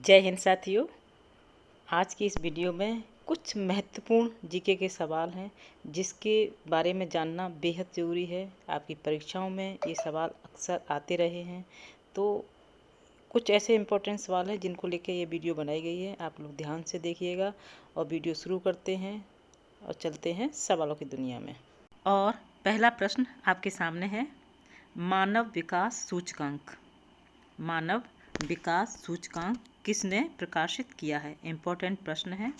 जय हिंद साथियों। आज की इस वीडियो में कुछ महत्वपूर्ण जीके के सवाल हैं जिसके बारे में जानना बेहद ज़रूरी है। आपकी परीक्षाओं में ये सवाल अक्सर आते रहे हैं, तो कुछ ऐसे इम्पोर्टेंट सवाल हैं जिनको लेकर ये वीडियो बनाई गई है। आप लोग ध्यान से देखिएगा और वीडियो शुरू करते हैं और चलते हैं सवालों की दुनिया में। और पहला प्रश्न आपके सामने है, मानव विकास सूचकांक। मानव विकास सूचकांक किसने प्रकाशित किया है? इम्पोर्टेंट प्रश्न है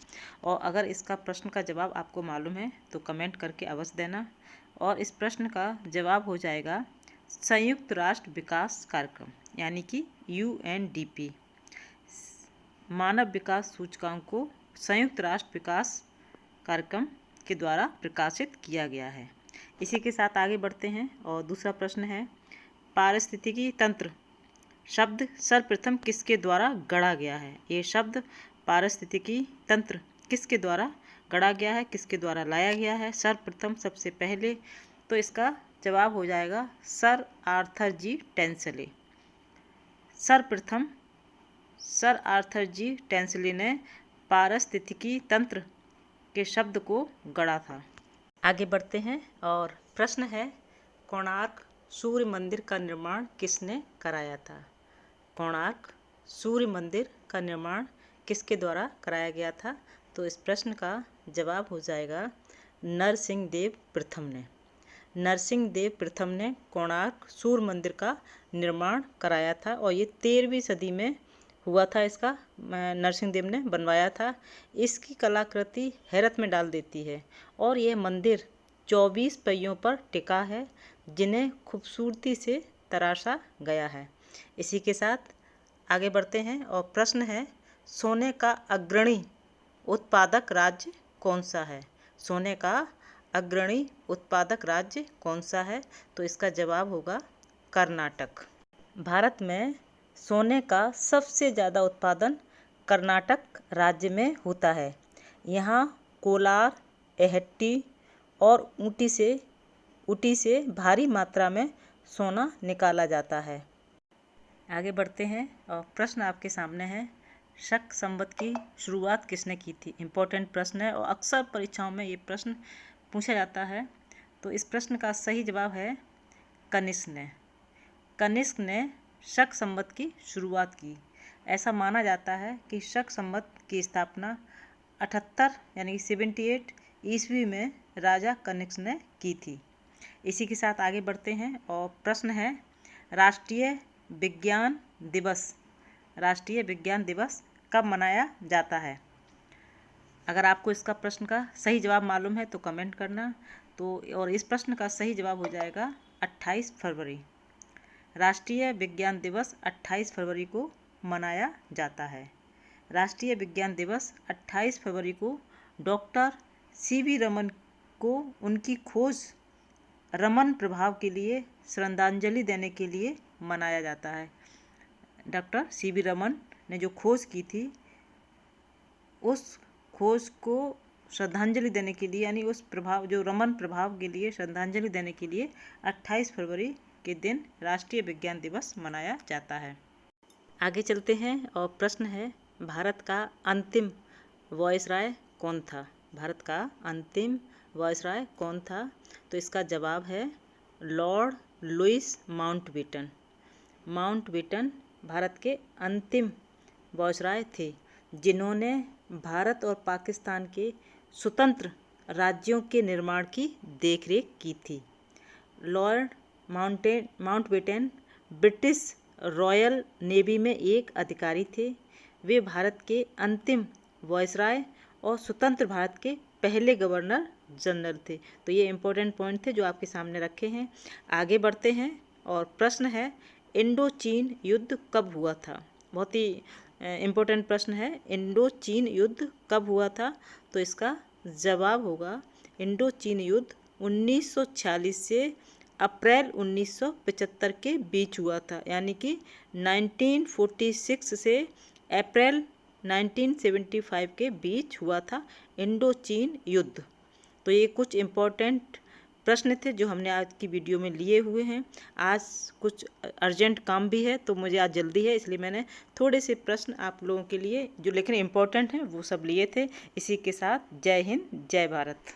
और अगर इसका प्रश्न का जवाब आपको मालूम है तो कमेंट करके अवश्य देना। और इस प्रश्न का जवाब हो जाएगा संयुक्त राष्ट्र विकास कार्यक्रम यानी कि UNDP। मानव विकास सूचकांक को संयुक्त राष्ट्र विकास कार्यक्रम के द्वारा प्रकाशित किया गया है। इसी के साथ आगे बढ़ते हैं और दूसरा प्रश्न है, पारिस्थितिकी तंत्र शब्द सर्वप्रथम किसके द्वारा गढ़ा गया है? ये शब्द पारिस्थितिकी तंत्र किसके द्वारा गढ़ा गया है, किसके द्वारा लाया गया है सर्वप्रथम, सबसे पहले? तो इसका जवाब हो जाएगा सर आर्थर जी टेंसले। सर्वप्रथम सर आर्थर जी टेंसले ने पारिस्थितिकी तंत्र के शब्द को गढ़ा था। आगे बढ़ते हैं और प्रश्न है, कोणार्क सूर्य मंदिर का निर्माण किसने कराया था? कोणार्क सूर्य मंदिर का निर्माण किसके द्वारा कराया गया था? तो इस प्रश्न का जवाब हो जाएगा नरसिंह देव प्रथम ने। नरसिंह देव प्रथम ने कोणार्क सूर्य मंदिर का निर्माण कराया था और ये 13वीं सदी में हुआ था। इसका नरसिंह देव ने बनवाया था। इसकी कलाकृति हैरत में डाल देती है और यह मंदिर 24 पहियों पर टिका है जिन्हें खूबसूरती से तराशा गया है। इसी के साथ आगे बढ़ते हैं और प्रश्न है, सोने का अग्रणी उत्पादक राज्य कौन सा है? सोने का अग्रणी उत्पादक राज्य कौन सा है? तो इसका जवाब होगा कर्नाटक। भारत में सोने का सबसे ज़्यादा उत्पादन कर्नाटक राज्य में होता है। यहाँ कोलार, एहट्टी और ऊटी से भारी मात्रा में सोना निकाला जाता है। आगे बढ़ते हैं और प्रश्न आपके सामने है, शक संवत की शुरुआत किसने की थी? इम्पोर्टेंट प्रश्न है और अक्सर परीक्षाओं में ये प्रश्न पूछा जाता है। तो इस प्रश्न का सही जवाब है कनिष्क ने। कनिष्क ने शक संवत की शुरुआत की। ऐसा माना जाता है कि शक संवत की स्थापना 78 यानी 78 ईस्वी में राजा कनिष्क ने की थी। इसी के साथ आगे बढ़ते हैं और प्रश्न है, राष्ट्रीय विज्ञान दिवस कब मनाया जाता है? अगर आपको इसका प्रश्न का सही जवाब मालूम है तो कमेंट करना। तो और इस प्रश्न का सही जवाब हो जाएगा 28 फरवरी। राष्ट्रीय विज्ञान दिवस 28 फरवरी को मनाया जाता है। राष्ट्रीय विज्ञान दिवस 28 फरवरी को डॉक्टर CV रमन को उनकी खोज रमन प्रभाव के लिए श्रद्धांजलि देने के लिए मनाया जाता है। डॉक्टर CV रमन ने जो खोज की थी उस खोज को श्रद्धांजलि देने के लिए, यानी उस प्रभाव जो रमन प्रभाव के लिए श्रद्धांजलि देने के लिए 28 फरवरी के दिन राष्ट्रीय विज्ञान दिवस मनाया जाता है। आगे चलते हैं और प्रश्न है, भारत का अंतिम वायसराय कौन था? भारत का अंतिम वायसराय कौन था? तो इसका जवाब है Lord Louis Mountbatten. Mountbatten Bharat के अंतिम वायसराय थे जिन्होंने भारत और पाकिस्तान के स्वतंत्र राज्यों के निर्माण की देखरेख की थी। Lord Mountbatten British royal navy में एक अधिकारी थे। वे भारत के अंतिम वायसराय और स्वतंत्र भारत के पहले गवर्नर जनरल थे। तो ये इम्पोर्टेंट पॉइंट थे जो आपके सामने रखे हैं। आगे बढ़ते हैं और प्रश्न है, इंडो चीन युद्ध कब हुआ था? बहुत ही इम्पोर्टेंट प्रश्न है, इंडो चीन युद्ध कब हुआ था? तो इसका जवाब होगा इंडो चीन युद्ध 1946 से अप्रैल 1975 के बीच हुआ था, यानी कि 1946 से अप्रैल 1975 के बीच हुआ था इंडो चीन युद्ध। तो ये कुछ इम्पोर्टेंट प्रश्न थे जो हमने आज की वीडियो में लिए हुए हैं। आज कुछ अर्जेंट काम भी है तो मुझे आज जल्दी है, इसलिए मैंने थोड़े से प्रश्न आप लोगों के लिए जो लेकिन इम्पोर्टेंट हैं वो सब लिए थे। इसी के साथ जय हिंद, जय भारत।